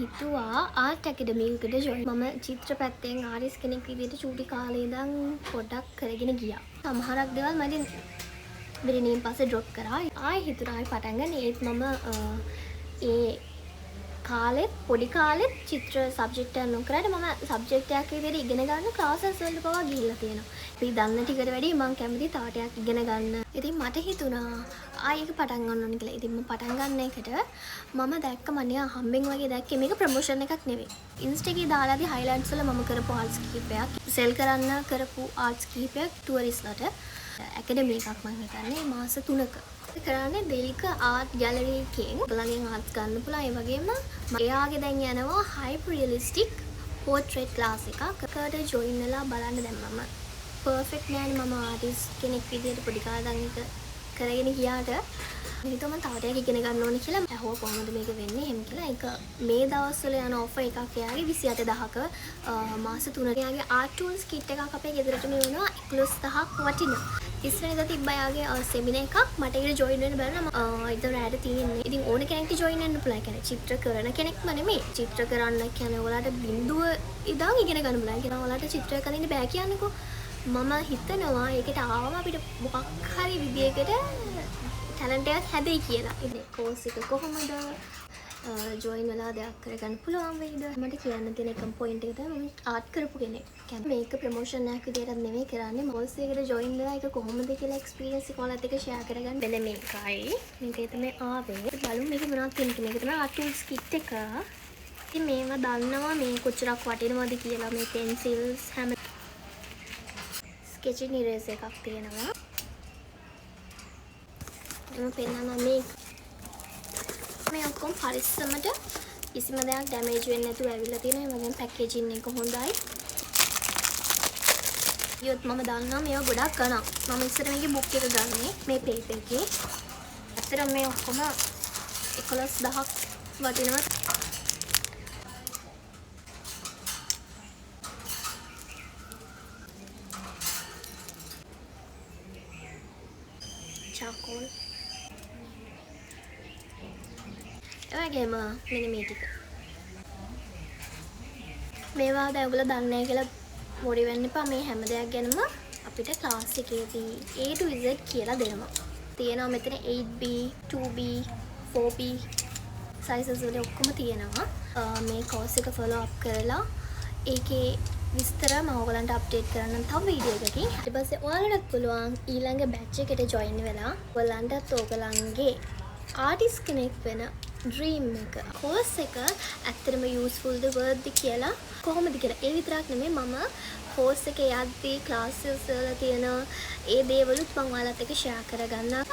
හිතුවා ආර්ට් ඇකඩමි එකට ජොයින්. මම චිත්‍ර පැත්තෙන් ආරිස් කෙනෙක් විදිහට චූටි කාලේ ඉඳන් පොඩ්ඩක් කරගෙන ගියා. සමහරක් දේවල් මම ඉතින් පස්සේ ඩ්‍රොප් කරා. ආයෙ හිතුණා ආයෙ පටන් ගන්න. ඒත් මම ඒ කාලෙත් පොඩි කාලෙත් චිත්‍ර සබ්ජෙක්ට් එක නොකරට මම සබ්ජෙක්ට් එකක් විදිහට ඉගෙන ගන්න ක්ලාසස් වලට පවා ගිහිල්ලා තියෙනවා. අපි දන්න ටිකට වැඩිය මම කැමති තව ටිකක් ඉගෙන ගන්න. ඉතින් මට හිතුණා ආයෙක පටන් ගන්න ඕන කියලා. ඉතින් මම පටන් ගන්න එකට මම දැක්ක මනියා හම්බෙන් වගේ දැක්කේ මේක ප්‍රොමෝෂන් එකක් නෙවෙයි. ඉන්ස්ටා එකේ දාලාදී හයිලයිට්ස් වල මම කරපු ආර්ට්ස් කිහිපයක් සෙල් කරන්න කරපු ආර්ට්ස් කිහිපයක් ටුවරිස්ට්ලට ඇකඩමි එකක් මම හිතන්නේ මාස 3ක කරන්නේ දෙලික ආර්ට් ගැලරි එකෙන් ඔයගලගෙන් ආර්ට්ස් ගන්න පුළුවන්. ඒ වගේම එයාගේ දැන් යනවා හයිපර් රියලිස්ටික් පෝට්‍රේට් ක්ලාස් එකකට ජොයින් වෙලා බලන්න. දැන් මම පර්ෆෙක්ට් නෑනේ මම ආටිස්ට් කෙනෙක් විදිහට පොඩි කාලේ ඉඳන් කරගෙන ගියාට හිතුවා මම තව ටිකක් ඉගෙන ගන්න ඕනේ කියලා. ඇහුවා කොහොමද මේක වෙන්නේ එහෙම කියලා. ඒක මේ දවස්වල යන ඔෆර් එකක් එයාගේ 28000ක මාස 3ක එයාගේ ආර්ට් ටූල්ස් කිට් එකක් අපේ ගෙදරටම එනවා 11000ක් වටිනවා. ඉස්සරහට තිබ්බා යාගේ සෙමිනාර් එකක් මට ඒක ජොයින් වෙන්න බැලුවා. මම ඉතින් රැට තියෙන්නේ. ඉතින් ඕන කෙනෙක්ට ජොයින් වෙන්න පුළුවන්. කියන්නේ චිත්‍ර කරන කෙනෙක්ම නෙමෙයි. චිත්‍ර කරන්න කියන්නේ ඔයාලට බිඳුව ඉඳන් ඉගෙන ගන්න පුළුවන්. කියනවා ඔයාලට චිත්‍රය කලින් බෑ කියන්නකෝ. මම හිතනවා ඒකට ආවම අපිට මොකක් හරි විදියකට ටැලන්ට් එකක් හැදෙයි කියලා. ඉතින් කෝස් එක කොහොමද ජොයින් වෙලා දෙයක් කරගන්න පුළුවන් වෙයිද? මට කියන්න තියෙන එකම පොයින්ට් එක තමයි මම ආර්ට් කරපු කෙනෙක්. කියන්නේ මේක ප්‍රොමෝෂන් එකක් විදියට නෙමෙයි කරන්නේ. කෝස් එකට ජොයින් වෙලා ඒක කොහොමද කියලා එක්ස්පීරියන්ස් එක ඔයාලත් එක්ක ෂෙයා කරගන්න. මෙන්න මේකයි. මේකේ තමයි ආවේ. බලමු මේක මොනවද තියෙන්නේ කියලා. මේක තමයි ආර්ට් ටූල්ස් කිට් එක. ඉතින් මේවා දන්නවා මේ කොච්චරක් වටිනවද කියලා. මේ පෙන්සිල්ස් හැම ස්කෙචින් ඉරේසර් එකක් තියෙනවා. මම පෙන්නනවා මේ ඔක්කොම පරිස්සමට කිසිම දෙයක් ඩැමේජ් වෙන්නේ නැතුව ඇවිල්ලා තියෙනවා. ඒ වගේම පැකේජින් එක හොඳයි. ඊයොත් මම දන්නවා මේවා ගොඩක් ගණන්. මම ඉස්සර මේකේ බුක් එක ගන්නේ මේ පේපර් එකේ. ඇත්තටම මේ ඔක්කොම 11000ක් වටිනවා. charcoal. එවැගේම මෙන්න මේ ටික. මේවා දැන් ඔයගොල්ලෝ දන්නේ නැහැ කියලා මොරි වෙන්න එපා. මේ හැම දෙයක් ගැනම අපිට ක්ලාස් එකේදී A to Z කියලා දෙනවා. තියෙනවා මෙතන 8B, 2B, 4B sizes වල ඔක්කොම තියෙනවා. මේ course එක follow up කරලා ඒකේ විස්තර මම ඔයගලන්ට අප්ඩේට් කරන්න තව වීඩියෝ එකකින්. ඊට පස්සේ ඔයාලටත් පුළුවන් ඊළඟ බැච් එකට ජොයින් වෙලා ඔයගලන්ටත් ඔයගලන්ගේ ආටිස්ට් කෙනෙක් වෙන ඩ්‍රීම් එක කෝස් එක ඇත්තටම යූස්ෆුල්ද වර්ත්ද කියලා කොහොමද කියලා. ඒ විතරක් නෙමෙයි මම කෝස් එකේ යද්දී ක්ලාසස් වල තියෙන ඒ දේවලුත් මම ඔයාලත් එක්ක ෂෙයා කරගන්නම්.